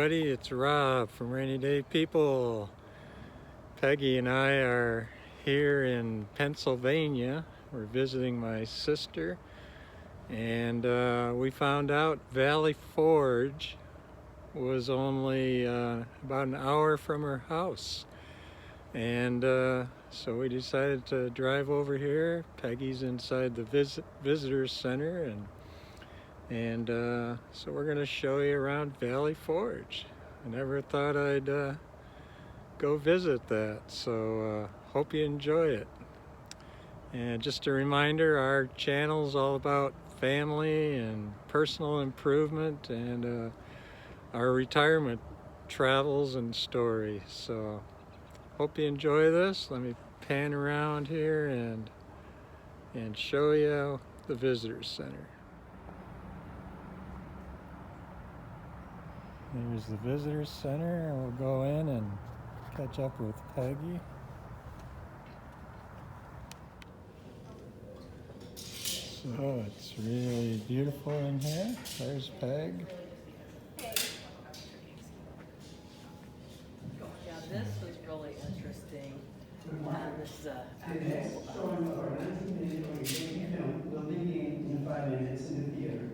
everybody, it's Rob from Rainy Day People. Peggy and I are here in Pennsylvania. We're visiting my sister, and we found out Valley Forge was only about an hour from her house. And so we decided to drive over here. Peggy's inside the visitor center, and so we're going to show you around Valley Forge. I never thought I'd go visit that, so hope you enjoy it. And just a reminder, our channel is all about family and personal improvement and our retirement travels and stories. So hope you enjoy this. Let me pan around here and show you the visitor center. There's the visitor center, and we'll go in and catch up with Peggy. So it's really beautiful in here. There's Peg. Yeah, this was really interesting. This is a will begin in 5 minutes in the theater.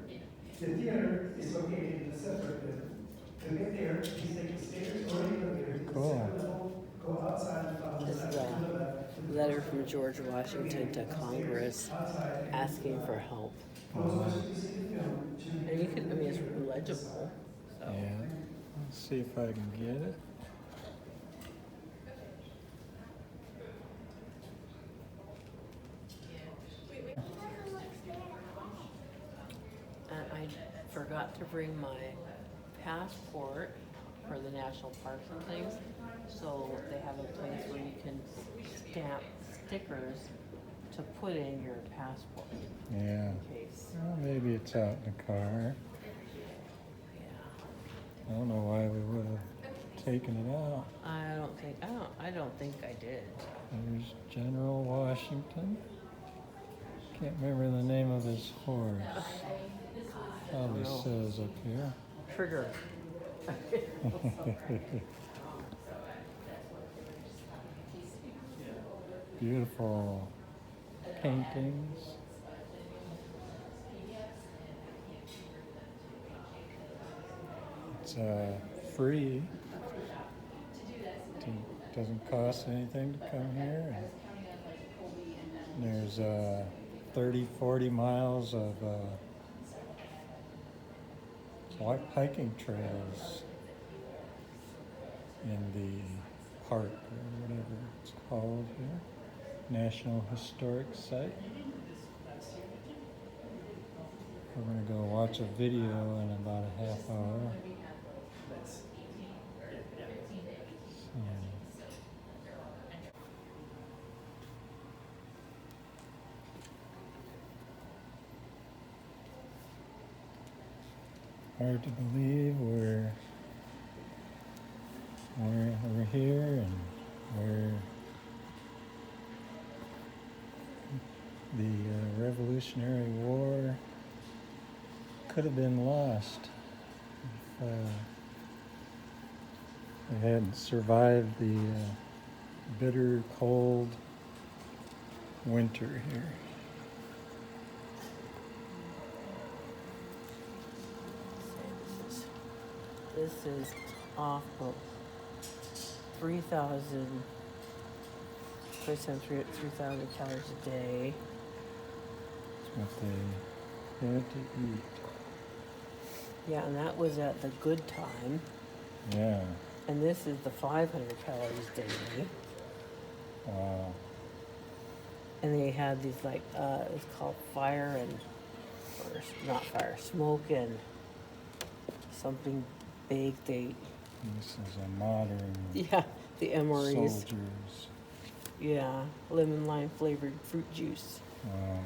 The theater is located in a separate building. To get there, please take the stairs or the elevator to the second level, go outside and follow the This is a letter from George Washington to Congress asking for help. And you can, I mean, it's legible. So. Yeah, let's see if I can get it. And I forgot to bring my passport for the national parks and things, so they have a place where you can stamp stickers to put in your passport. Yeah. In case. Well, maybe it's out in the car. Yeah. I don't know why we would have taken it out. I don't think I did. There's General Washington. Can't remember the name of his horse. Probably says up here. Trigger. Beautiful paintings. It's free. It doesn't cost anything to come here. And there's 30-40 miles of hiking trails in the park or whatever it's called here. National Historic Site. We're going to go watch a video in about a half hour. Hard to believe we're here and we're the Revolutionary War could have been lost if they hadn't survived the bitter cold winter here. This is off of 3,000 calories a day. That's what they had to eat. Yeah, and that was at the good time. Yeah. And this is the 500 calories daily. Wow. And they had these it's called smoke and something big. This is a modern The MREs. soldiers. Yeah, lemon lime flavored fruit juice. Wow.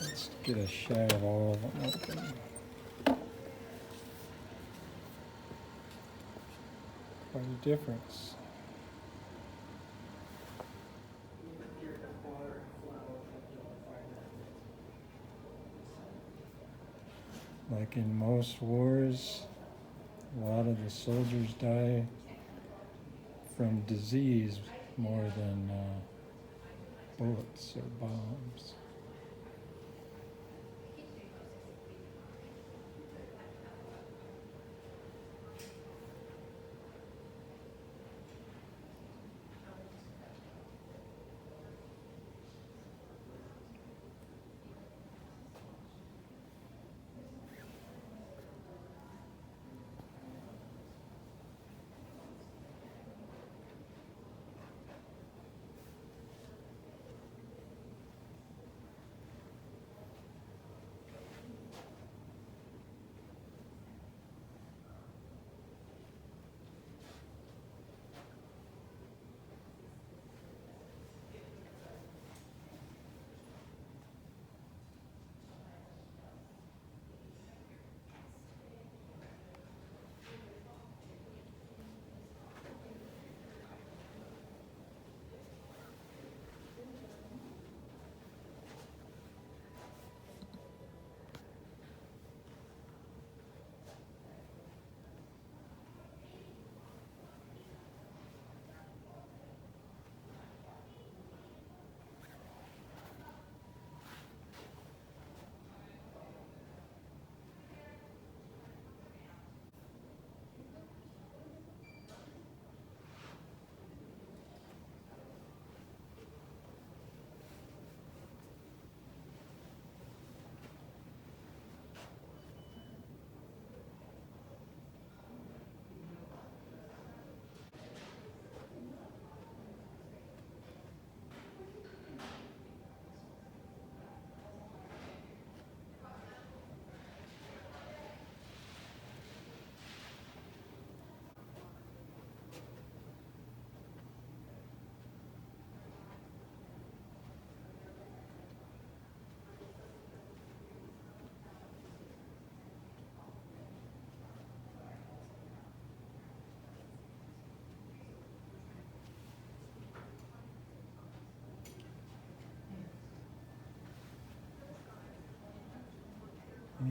Let's get a shot of all of them open. Quite a difference. Like in most wars, A lot of the soldiers die from disease more than bullets or bombs.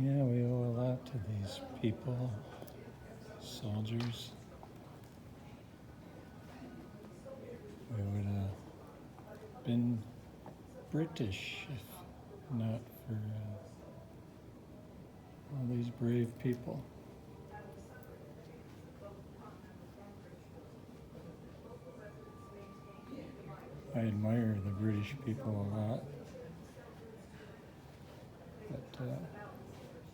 Yeah, we owe a lot to these people, soldiers. We would have been British if not for all these brave people. I admire the British people a lot, but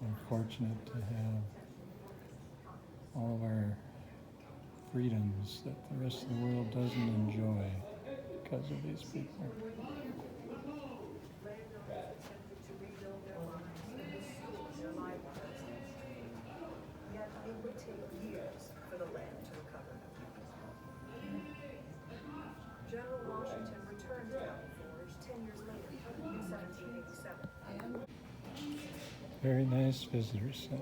we're fortunate to have all of our freedoms that the rest of the world doesn't enjoy because of these people. Yet it would take years for the land to recover. General Washington returned to Valley Forge 10 years later, in 1787. Very nice visitor center.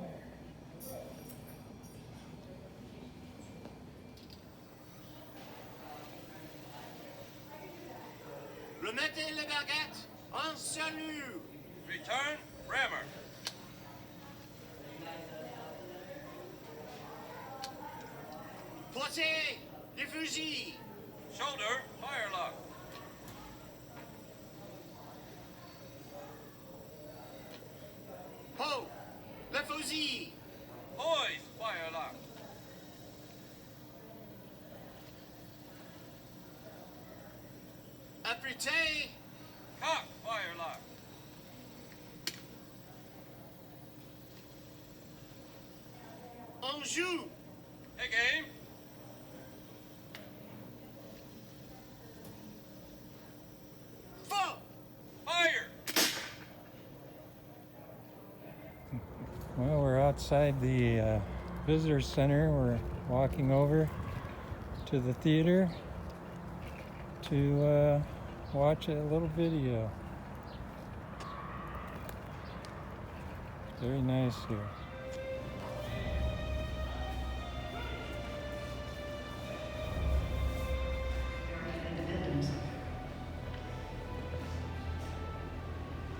Remettez les baguettes en salut. Return, rammer. Posez les fusils. Shoulder, firelock. Ho, le fusil. Poise, firelock. Apprêtez. Cock, firelock. On joue. Take aim. Feu. Fire. Well, we're outside the visitor center. We're walking over to the theater to watch a little video. Very nice here. Independence.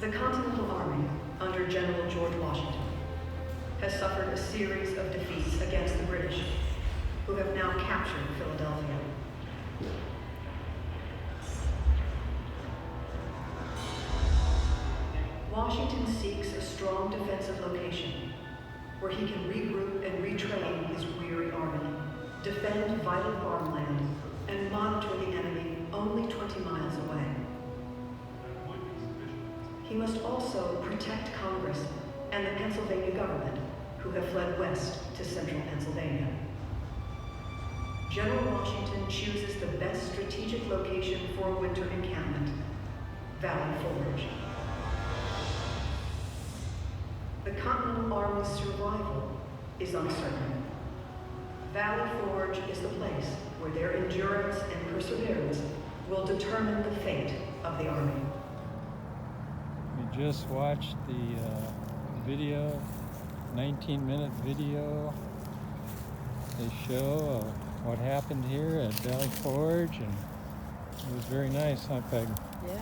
The Continental Army, under General George Washington, has suffered a series of defeats against the British, who have now captured Philadelphia. Washington seeks a strong defensive location where he can regroup and retrain his weary army, defend vital farmland, and monitor the enemy only 20 miles away. He must also protect Congress and the Pennsylvania government, who have fled west to central Pennsylvania. General Washington chooses the best strategic location for a winter encampment, Valley Forge. The Continental Army's survival is uncertain. Valley Forge is the place where their endurance and perseverance will determine the fate of the Army. We just watched the video, 19-minute video. They show what happened here at Valley Forge, and it was very nice, huh, Peg? Yeah.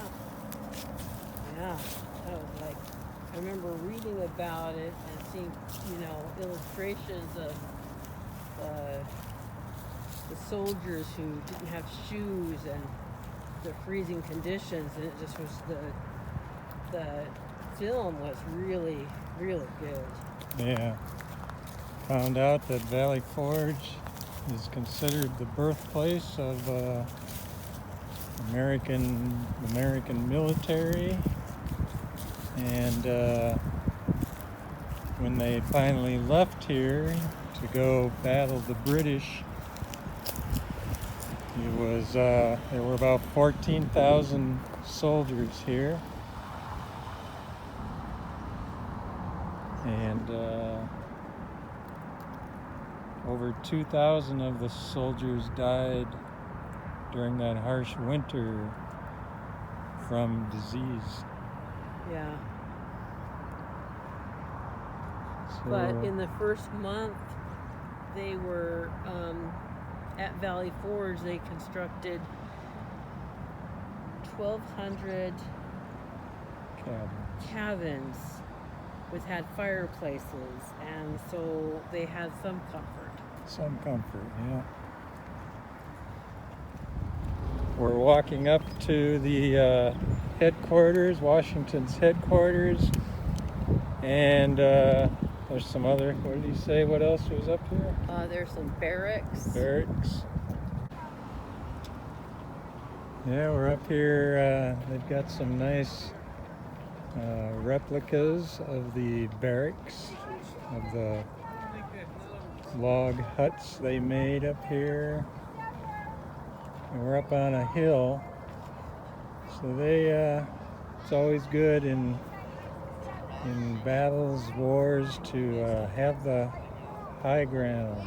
Yeah. That was like, I remember reading about it and seeing, illustrations of the soldiers who didn't have shoes and the freezing conditions, and it just was the film was really, really good. Yeah. Found out that Valley Forge is considered the birthplace of American military, and when they finally left here to go battle the British, there were about 14,000 soldiers here, and over 2,000 of the soldiers died during that harsh winter from disease. Yeah. So, But in the first month, they were at Valley Forge. They constructed 1,200 cabins had fireplaces, and so they had some comfort. Some comfort, yeah. We're walking up to the headquarters, Washington's headquarters, and there's some other, what did he say, what else was up here? There's some barracks. Barracks. Yeah, we're up here, they've got some nice replicas of the barracks, of the log huts they made up here. And we're up on a hill, so it's always good in battles, wars, to have the high ground.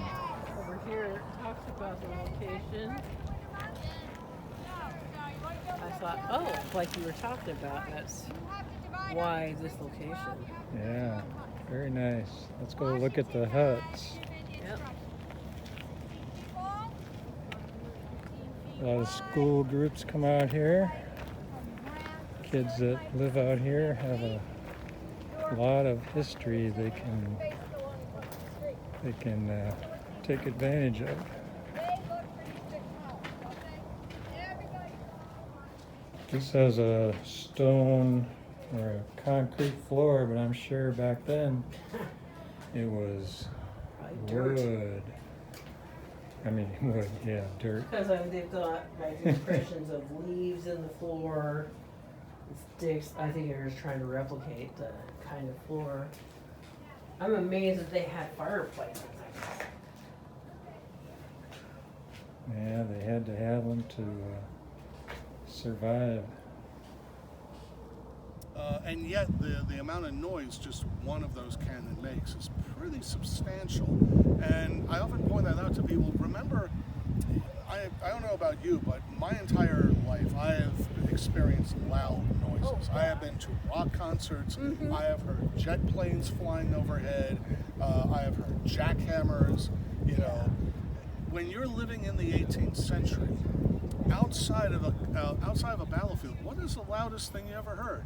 Over here it talks about the location. I thought, oh, like you were talking about, that's why this location. Yeah, very nice. Let's go look at the huts. Yep. A lot of school groups come out here. Kids that live out here have a lot of history they can take advantage of. This has a stone or a concrete floor, but I'm sure back then it was Dirt. wood. I mean, wood, yeah, dirt. Because they've got like impressions of leaves in the floor, sticks. I think they're just trying to replicate the kind of floor. I'm amazed that they had fireplaces. Yeah, they had to have them to survive. And yet the amount of noise just one of those cannon makes is pretty substantial. And I often point that out to people. Remember, I don't know about you, but my entire life I have experienced loud noises. I have been to rock concerts. I have heard jet planes flying overhead. I have heard jackhammers. You know, when you're living in the 18th century, outside of a battlefield, what is the loudest thing you ever heard?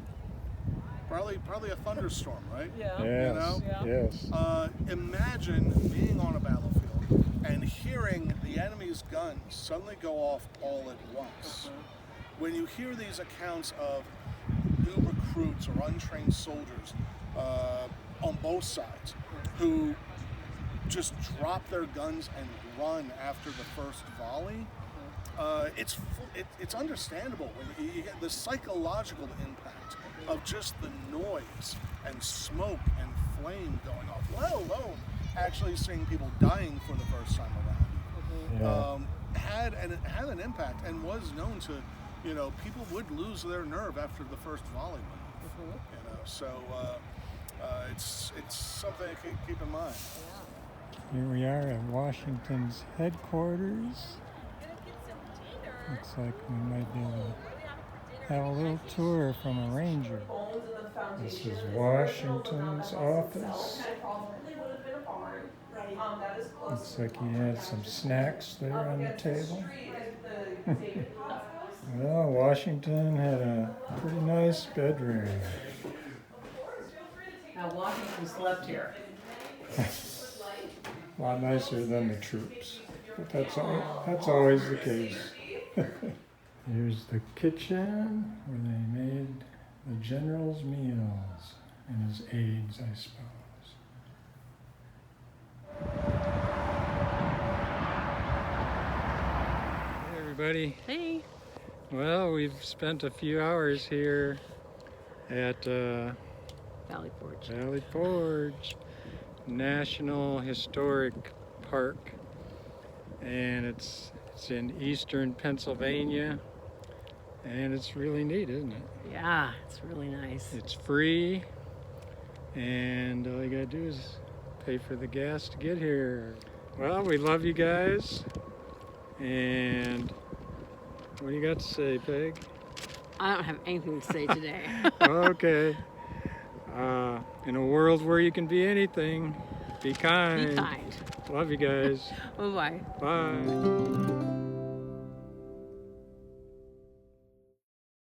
Probably a thunderstorm, right? Yeah. Yes, know? yes. Imagine being on a battlefield and hearing the enemy's guns suddenly go off all at once. When you hear these accounts of new recruits or untrained soldiers on both sides who just drop their guns and run after the first volley, it's understandable when you get the psychological impact of just the noise and smoke and flame going off, let alone actually seeing people dying for the first time around. Yeah. Had an impact and was known to, people would lose their nerve after the first volley went off. So it's something to keep in mind. Here we are at Washington's headquarters. Looks like we might be able to have a little tour from a ranger. This is Washington's office. Looks like he had some snacks there on the table. Well, Washington had a pretty nice bedroom. Now Washington slept here. A lot nicer than the troops, but that's always the case. Here's the kitchen where they made the general's meals and his aides, I suppose. Hey everybody. Hey. Well, we've spent a few hours here at Valley Forge. Valley Forge National Historic Park, and it's in eastern Pennsylvania, and it's really neat, isn't it? Yeah, it's really nice. It's free, and all you gotta do is pay for the gas to get here. Well, we love you guys, and what do you got to say, Peg? I don't have anything to say today. Okay. In a world where you can be anything, be kind. Be kind. Love you guys. Bye-bye. Bye.